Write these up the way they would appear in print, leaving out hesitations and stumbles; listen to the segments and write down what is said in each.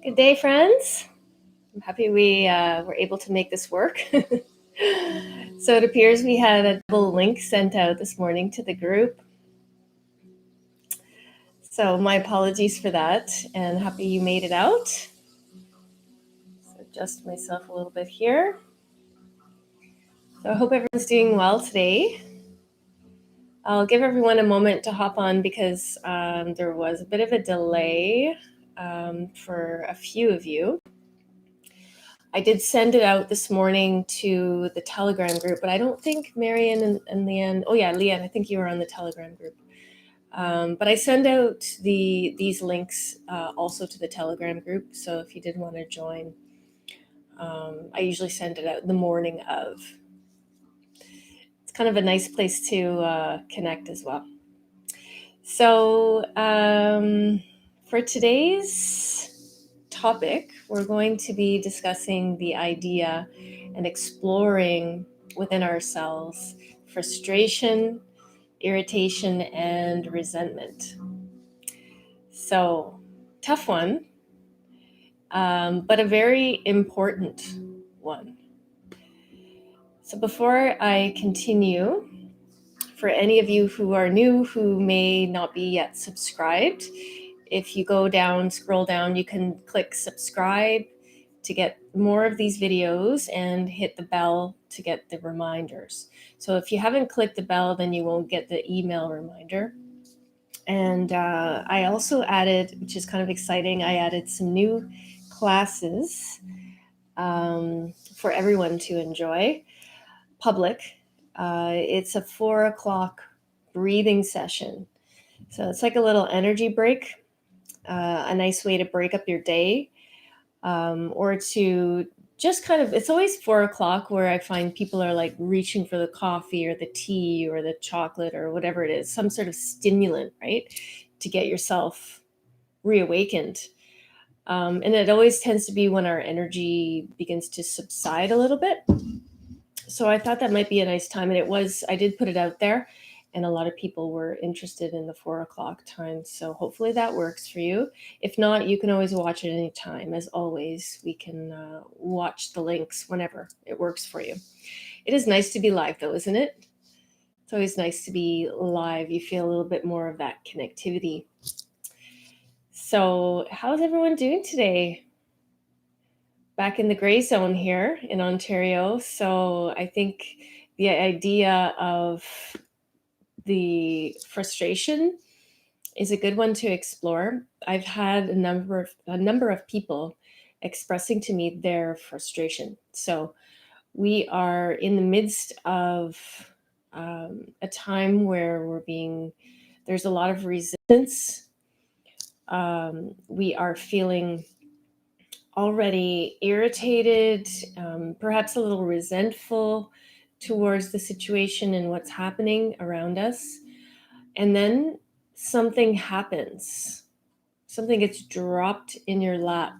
Good day, friends. I'm happy we were able to make this work. So it appears we had a double link sent out this morning to the group. So my apologies for that, and happy you made it out. So adjust myself a little bit here. So I hope everyone's doing well today. I'll give everyone a moment to hop on because there was a bit of a delay for a few of you. I did send it out this morning to the Telegram group, but I don't think Marion and Leanne. Oh yeah, Leanne, I think you were on the Telegram group. But I send out these links also to the Telegram group. So if you did want to join, I usually send it out the morning of. It's kind of a nice place to connect as well. So for today's topic, we're going to be discussing the idea and exploring within ourselves frustration, irritation, and resentment. So, tough one, but a very important one. So, before I continue, for any of you who are new, who may not be yet subscribed, if you scroll down, you can click subscribe to get more of these videos and hit the bell to get the reminders. So if you haven't clicked the bell, then you won't get the email reminder. And I also added, which is kind of exciting, I added some new classes for everyone to enjoy. Public. It's a 4:00 breathing session. So it's like a little energy break, a nice way to break up your day, or to just kind of, it's always 4:00 where I find people are like reaching for the coffee or the tea or the chocolate or whatever it is, some sort of stimulant, right? To get yourself reawakened. And it always tends to be when our energy begins to subside a little bit. So I thought that might be a nice time. And I did put it out there, and a lot of people were interested in the 4:00 time. So hopefully that works for you. If not, you can always watch it anytime. As always, we can watch the links whenever it works for you. It is nice to be live though, isn't it? It's always nice to be live. You feel a little bit more of that connectivity. So how's everyone doing today? Back in the gray zone here in Ontario. So I think the idea of the frustration is a good one to explore. I've had a number of people expressing to me their frustration. So we are in the midst of a time where there's a lot of resistance. We are feeling already irritated, perhaps a little resentful towards the situation and what's happening around us. And then something happens. Something gets dropped in your lap.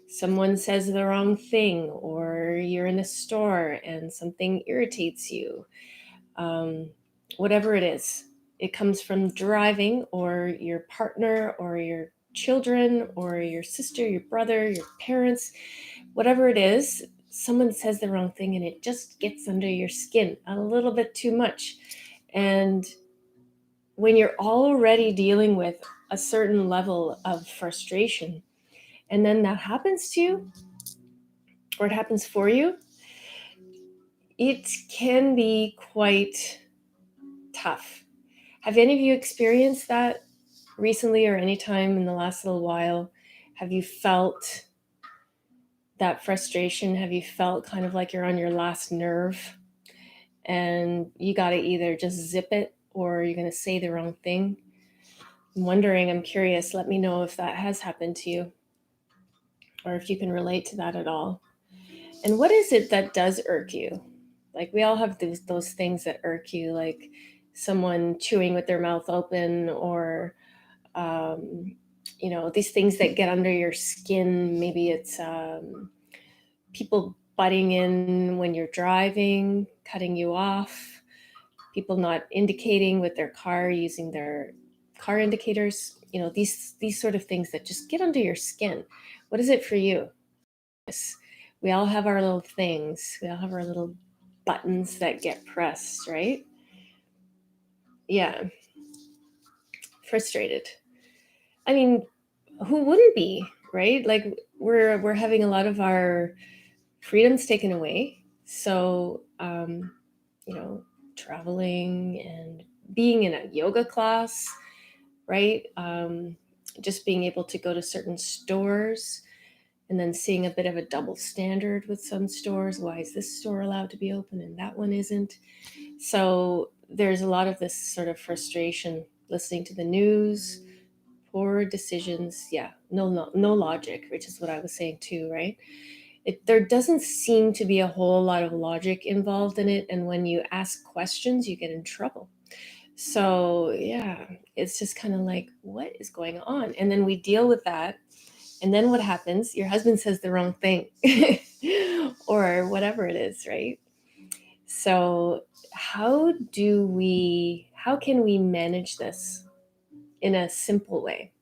Someone says the wrong thing, or you're in a store and something irritates you. Whatever it is, it comes from driving, or your partner, or your children, or your sister, your brother, your parents, whatever it is, someone says the wrong thing and it just gets under your skin a little bit too much. And when you're already dealing with a certain level of frustration, and then that happens to you, or it happens for you, it can be quite tough. Have any of you experienced that recently or any time in the last little while? Have you felt that frustration? Have you felt kind of like you're on your last nerve and you got to either just zip it or you're going to say the wrong thing? I'm curious, let me know if that has happened to you or if you can relate to that at all. And what is it that does irk you? Like, we all have those things that irk you, like someone chewing with their mouth open, or these things that get under your skin. Maybe it's people butting in when you're driving, cutting you off, people not indicating with their car, using their car indicators, these sort of things that just get under your skin. What is it for you? Yes, we all have our little things. We all have our little buttons that get pressed, right? Yeah, frustrated. I mean, who wouldn't be, right? Like we're having a lot of our freedoms taken away. So, traveling and being in a yoga class, right? Just being able to go to certain stores and then seeing a bit of a double standard with some stores. Why is this store allowed to be open and that one isn't? So there's a lot of this sort of frustration listening to the news, poor decisions. Yeah, no logic, which is what I was saying too, right? There doesn't seem to be a whole lot of logic involved in it, and when you ask questions, you get in trouble. So yeah, it's just kind of like, what is going on? And then we deal with that, and then what happens? Your husband says the wrong thing, or whatever it is, right? So how can we manage this in a simple way?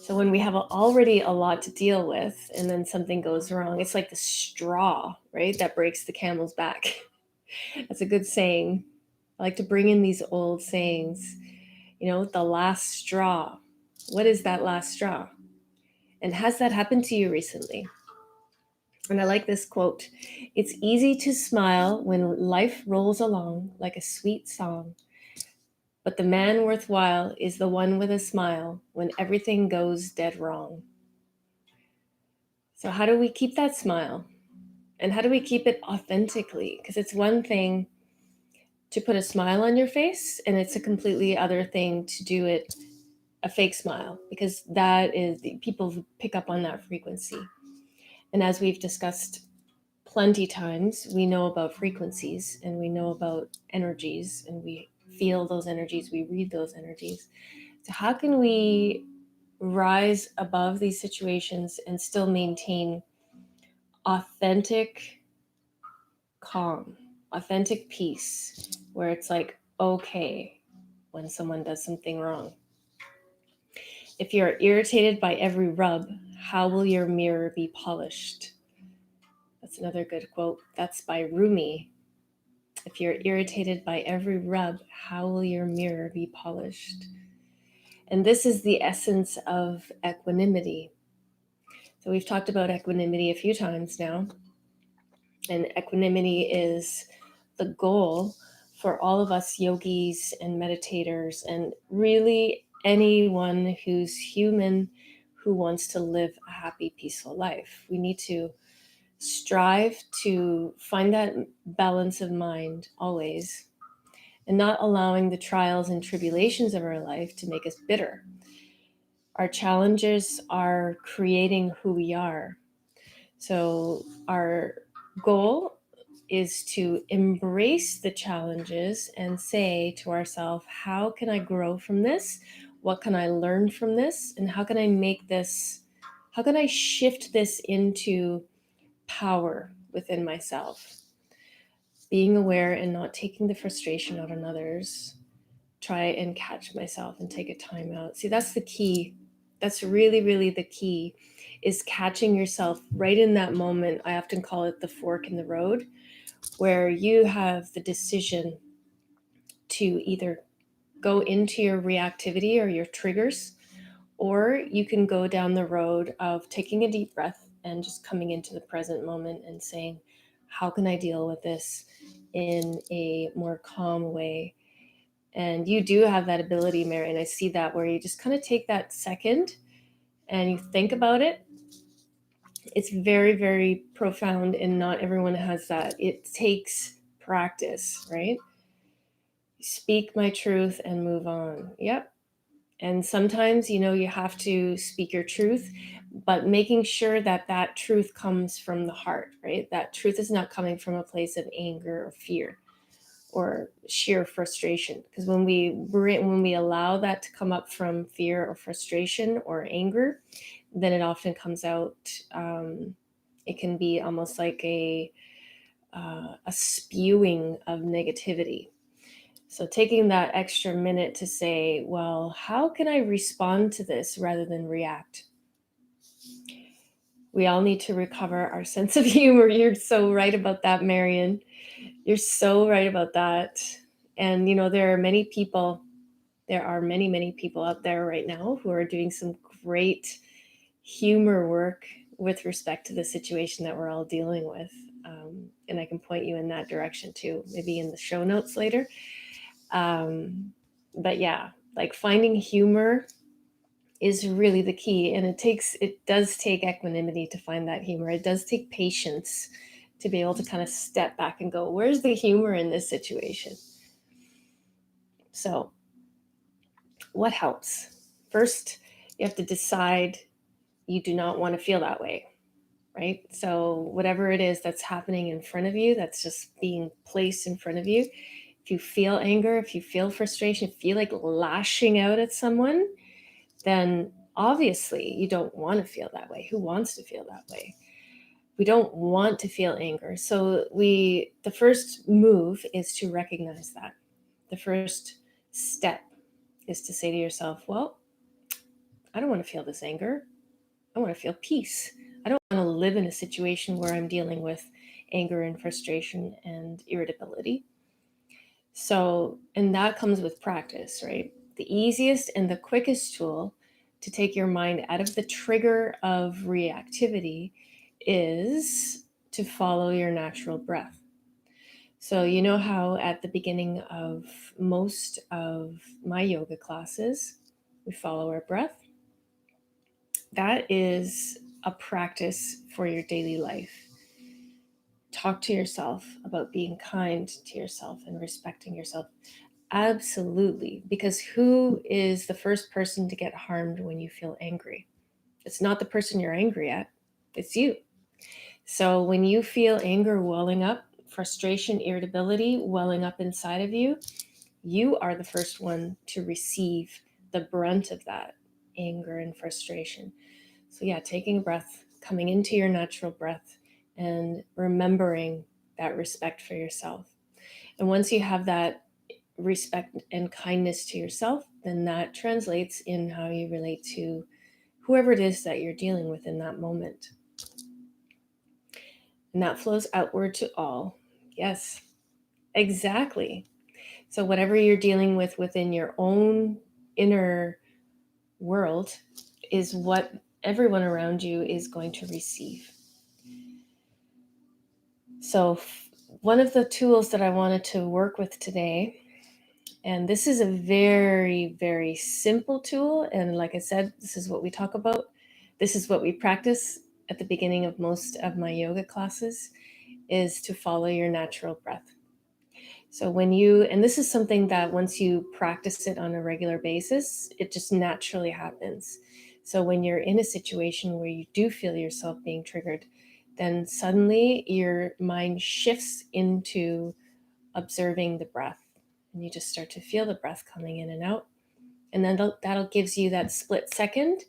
So when we have already a lot to deal with and then something goes wrong, it's like the straw, right? That breaks the camel's back. That's a good saying. I like to bring in these old sayings, the last straw. What is that last straw? And has that happened to you recently? And I like this quote. It's easy to smile when life rolls along like a sweet song, but the man worthwhile is the one with a smile when everything goes dead wrong. So, how do we keep that smile? And how do we keep it authentically? Because it's one thing to put a smile on your face, and it's a completely other thing to do it a fake smile, because that is people pick up on that frequency. And as we've discussed plenty times, we know about frequencies and we know about energies, and we feel those energies, we read those energies. So, how can we rise above these situations and still maintain authentic calm, authentic peace, where it's like, okay, when someone does something wrong? If you're irritated by every rub, how will your mirror be polished? That's another good quote. That's by Rumi. If you're irritated by every rub, how will your mirror be polished? And this is the essence of equanimity. So we've talked about equanimity a few times now. And equanimity is the goal for all of us yogis and meditators, and really anyone who's human who wants to live a happy, peaceful life. We need to strive to find that balance of mind always, and not allowing the trials and tribulations of our life to make us bitter. Our challenges are creating who we are. So, our goal is to embrace the challenges and say to ourselves, how can I grow from this? What can I learn from this? And how can I shift this into power within myself? Being aware and not taking the frustration out on others. Try and catch myself and take a time out. See, that's the key. That's really, really the key, is catching yourself right in that moment. I often call it the fork in the road, where you have the decision to either go into your reactivity or your triggers, or you can go down the road of taking a deep breath and just coming into the present moment and saying, how can I deal with this in a more calm way? And you do have that ability, Mary, and I see that, where you just kind of take that second and you think about it. It's very, very profound, and not everyone has that. It takes practice, right? Speak my truth and move on. Yep. And sometimes, you have to speak your truth, but making sure that that truth comes from the heart, right? That truth is not coming from a place of anger or fear or sheer frustration. Because when we allow that to come up from fear or frustration or anger, then it often comes out. It can be almost like a spewing of negativity. So taking that extra minute to say, well, how can I respond to this rather than react? We all need to recover our sense of humor. You're so right about that, Marion. You're so right about that. And there are many people, there are many, many people out there right now who are doing some great humor work with respect to the situation that we're all dealing with. And I can point you in that direction too, maybe in the show notes later. But yeah, like finding humor is really the key. And it does take equanimity to find that humor. It does take patience to be able to kind of step back and go, where's the humor in this situation? So, what helps? First, you have to decide you do not want to feel that way, right? So, whatever it is that's happening in front of you, that's just being placed in front of you, if you feel anger, if you feel frustration, if you feel like lashing out at someone, then obviously you don't want to feel that way. Who wants to feel that way? We don't want to feel anger. So the first move is to recognize that. The first step is to say to yourself, well, I don't want to feel this anger. I want to feel peace. I don't want to live in a situation where I'm dealing with anger and frustration and irritability. So, and that comes with practice, right? The easiest and the quickest tool to take your mind out of the trigger of reactivity is to follow your natural breath. So, you know how at the beginning of most of my yoga classes, we follow our breath? That is a practice for your daily life. Talk to yourself about being kind to yourself and respecting yourself. Absolutely. Because who is the first person to get harmed when you feel angry? It's not the person you're angry at, it's you. So when you feel anger welling up, frustration, irritability welling up inside of you, you are the first one to receive the brunt of that anger and frustration. So, yeah, taking a breath, coming into your natural breath, and remembering that respect for yourself. And once you have that respect and kindness to yourself, then that translates in how you relate to whoever it is that you're dealing with in that moment. And that flows outward to all. Yes, exactly. So, whatever you're dealing with within your own inner world is what everyone around you is going to receive. So, one of the tools that I wanted to work with today, and this is a very, very simple tool. And like I said, this is what we talk about. This is what we practice at the beginning of most of my yoga classes is to follow your natural breath. So and this is something that once you practice it on a regular basis, it just naturally happens. So when you're in a situation where you do feel yourself being triggered, then suddenly your mind shifts into observing the breath. And you just start to feel the breath coming in and out. And then that'll gives you that split second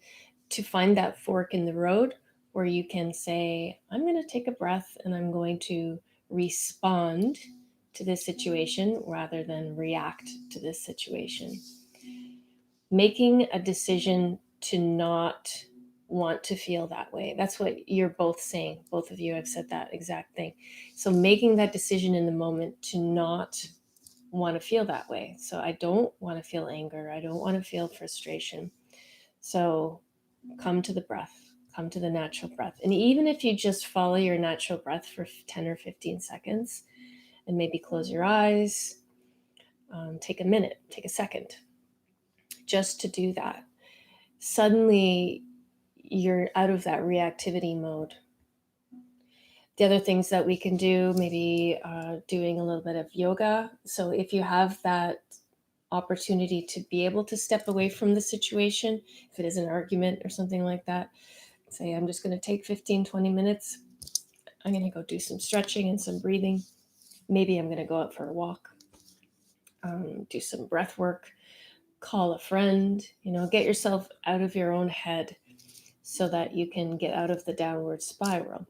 to find that fork in the road where you can say, I'm going to take a breath and I'm going to respond to this situation rather than react to this situation. Making a decision to not want to feel that way. That's what you're both saying. Both of you have said that exact thing. So making that decision in the moment to not want to feel that way. So I don't want to feel anger. I don't want to feel frustration. So come to the breath, come to the natural breath. And even if you just follow your natural breath for 10 or 15 seconds and maybe close your eyes, take a minute, take a second just to do that. Suddenly you're out of that reactivity mode. The other things that we can do, maybe doing a little bit of yoga. So if you have that opportunity to be able to step away from the situation, if it is an argument or something like that, say, I'm just going to take 15, 20 minutes. I'm going to go do some stretching and some breathing. Maybe I'm going to go out for a walk, do some breath work, call a friend, get yourself out of your own head so that you can get out of the downward spiral.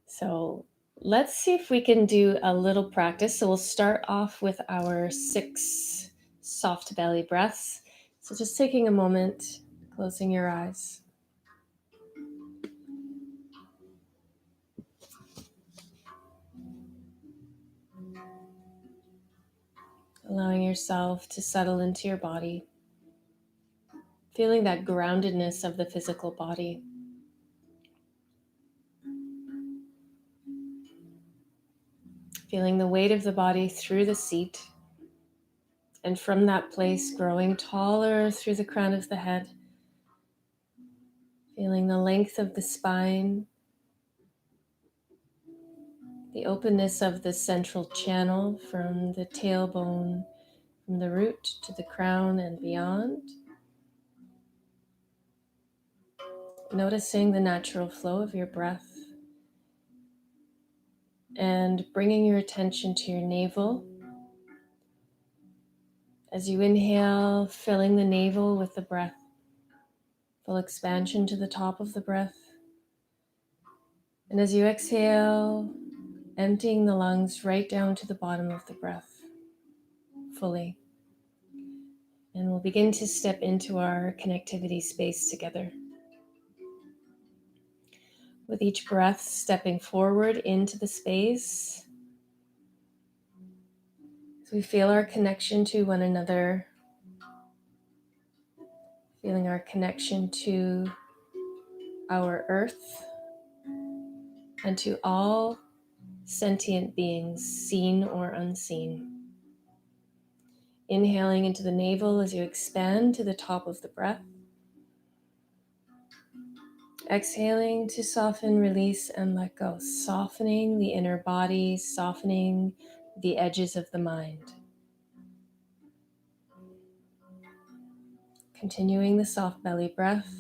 So Let's see if we can do a little practice. So we'll start off with our 6 soft belly breaths. So just taking a moment, closing your eyes. Allowing yourself to settle into your body, feeling that groundedness of the physical body. Feeling the weight of the body through the seat, and from that place growing taller through the crown of the head. Feeling the length of the spine, the openness of the central channel from the tailbone, from the root to the crown and beyond. Noticing the natural flow of your breath and bringing your attention to your navel. As you inhale, filling the navel with the breath, full expansion to the top of the breath. And as you exhale, emptying the lungs right down to the bottom of the breath, fully. And we'll begin to step into our connectivity space together. With each breath, stepping forward into the space, as we feel our connection to one another, feeling our connection to our earth and to all sentient beings, seen or unseen. Inhaling into the navel as you expand to the top of the breath. Exhaling to soften, release, and let go. Softening the inner body, softening the edges of the mind. Continuing the soft belly breath.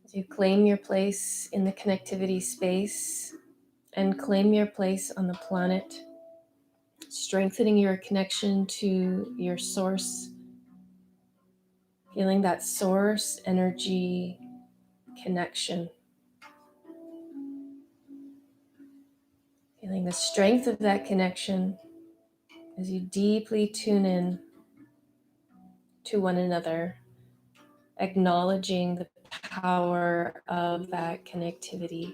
As you claim your place in the connectivity space and claim your place on the planet, strengthening your connection to your source, feeling that source energy connection, feeling the strength of that connection as you deeply tune in to one another, acknowledging the power of that connectivity.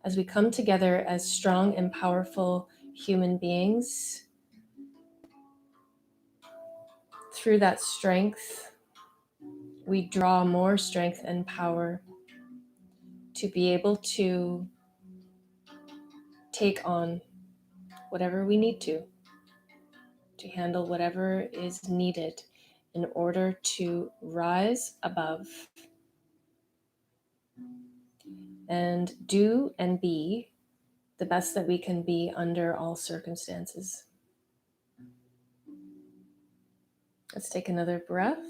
As we come together as strong and powerful human beings, through that strength, we draw more strength and power to be able to take on whatever we need to handle whatever is needed in order to rise above and do and be the best that we can be under all circumstances. Let's take another breath.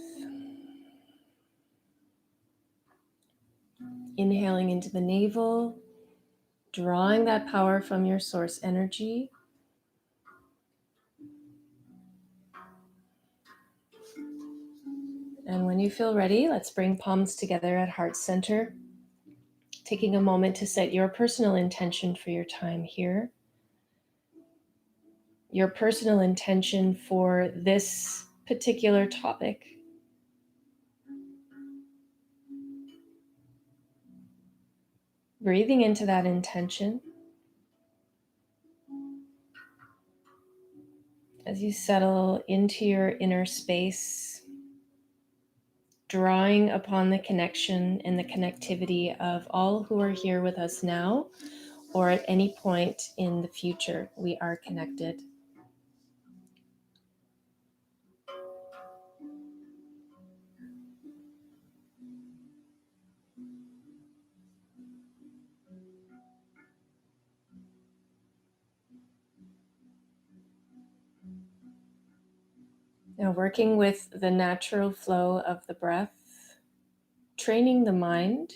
Inhaling into the navel, drawing that power from your source energy. And when you feel ready, let's bring palms together at heart center, taking a moment to set your personal intention for your time here, your personal intention for this particular topic. Breathing into that intention as you settle into your inner space, drawing upon the connection and the connectivity of all who are here with us now or at any point in the future. We are connected. Now, working with the natural flow of the breath, training the mind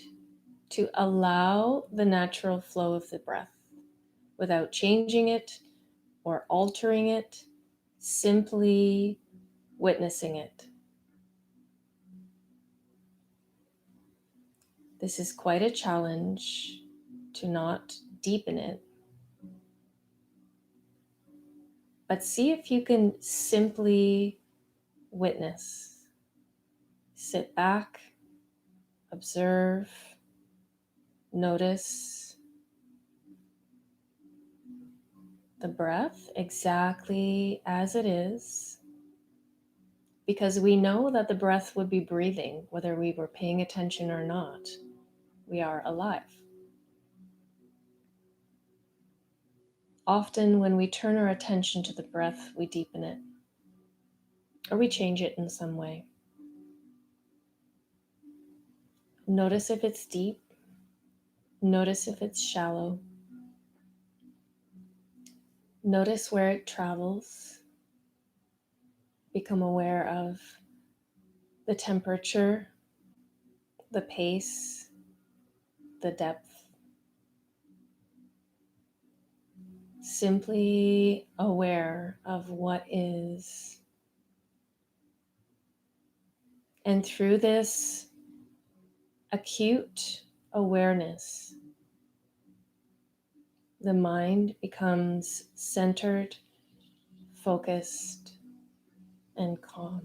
to allow the natural flow of the breath without changing it or altering it, simply witnessing it. This is quite a challenge to not deepen it, but see if you can simply witness. Sit back, observe, notice the breath exactly as it is, because we know that the breath would be breathing whether we were paying attention or not. We are alive. Often when we turn our attention to the breath, we deepen it or we change it in some way. Notice if it's deep. Notice if it's shallow. Notice where it travels. Become aware of the temperature, the pace, the depth. Simply aware of what is. And through this acute awareness, the mind becomes centered, focused, and calm.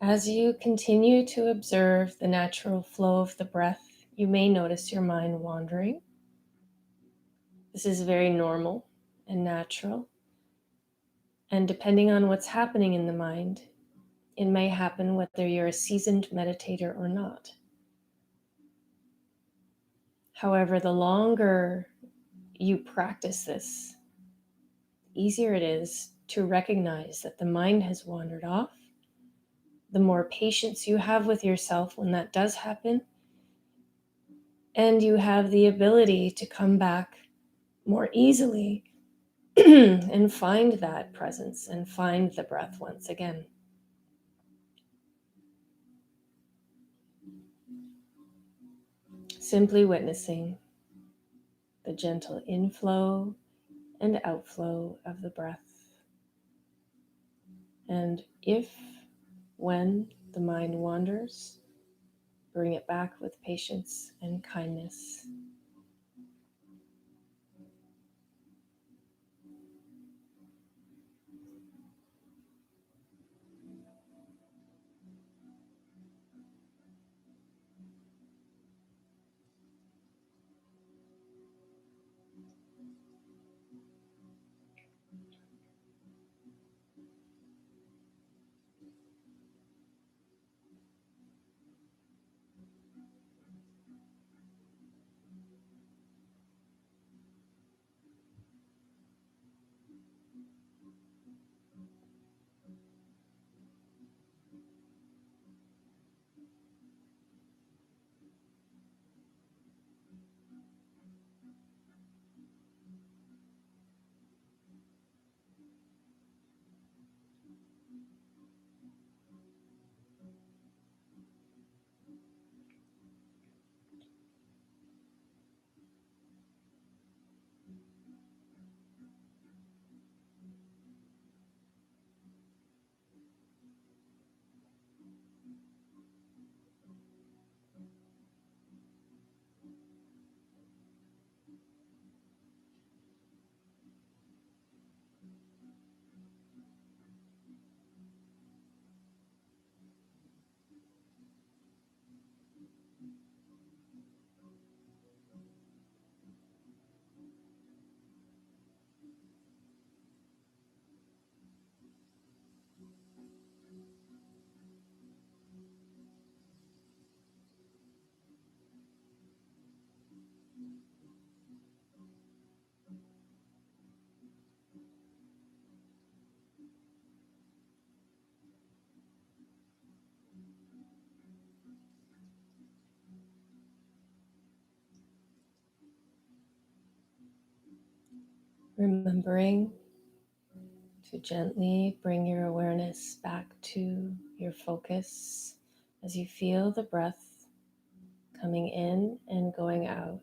As you continue to observe the natural flow of the breath, you may notice your mind wandering. This is very normal and natural. And depending on what's happening in the mind, it may happen whether you're a seasoned meditator or not. However, the longer you practice this, the easier it is to recognize that the mind has wandered off. The more patience you have with yourself when that does happen, and you have the ability to come back more easily and find that presence and find the breath once again. Simply witnessing the gentle inflow and outflow of the breath. And if, when the mind wanders, bring it back with patience and kindness. Remembering So gently bring your awareness back to your focus as you feel the breath coming in and going out.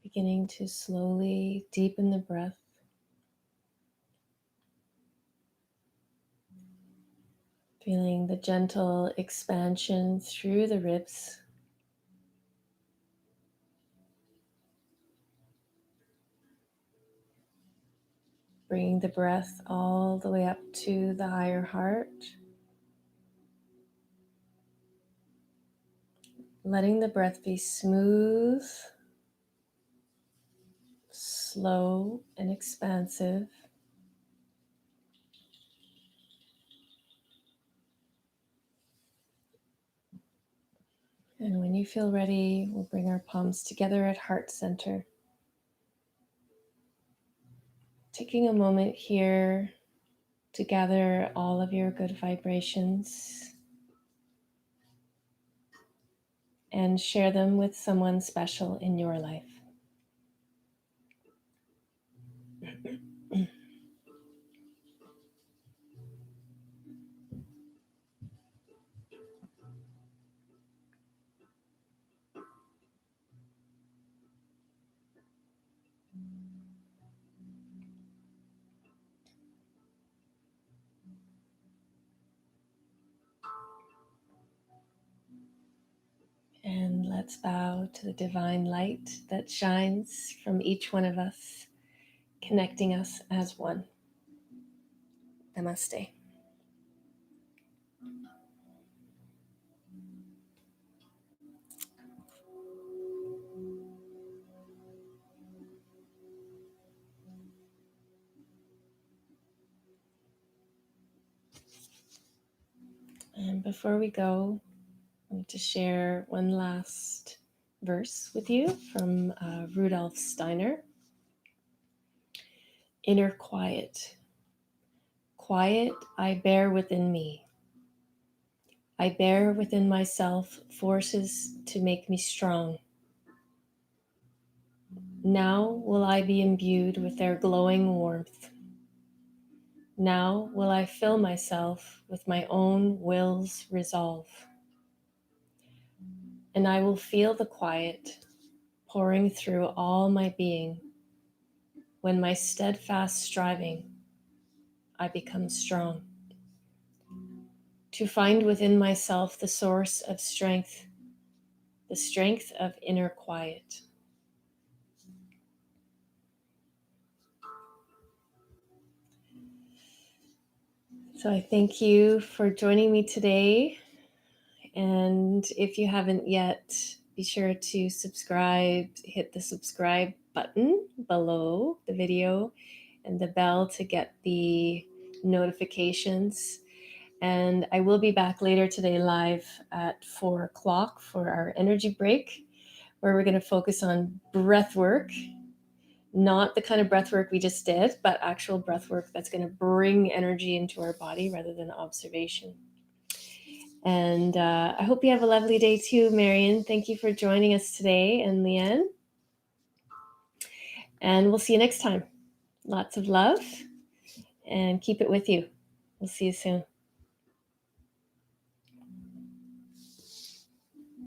Beginning to slowly deepen the breath, feeling the gentle expansion through the ribs. Bringing the breath all the way up to the higher heart. Letting the breath be smooth, slow, and expansive. And when you feel ready, we'll bring our palms together at heart center. Taking a moment here to gather all of your good vibrations and share them with someone special in your life. And let's bow to the divine light that shines from each one of us, connecting us as one. Namaste. And before we go, I want to share one last verse with you from Rudolf Steiner. Inner quiet. Quiet I bear within me. I bear within myself forces to make me strong. Now will I be imbued with their glowing warmth. Now will I fill myself with my own will's resolve. And I will feel the quiet pouring through all my being. When my steadfast striving, I become strong. To find within myself the source of strength, the strength of inner quiet. So I thank you for joining me today. And if you haven't yet, be sure to subscribe, hit the subscribe button below the video and the bell to get the notifications. And I will be back later today live at 4 o'clock for our energy break, where we're going to focus on breath work. Not the kind of breath work we just did, but actual breath work that's going to bring energy into our body rather than observation. And I hope you have a lovely day too, Marion. Thank you for joining us today, and Leanne. And we'll see you next time. Lots of love, and keep it with you. We'll see you soon.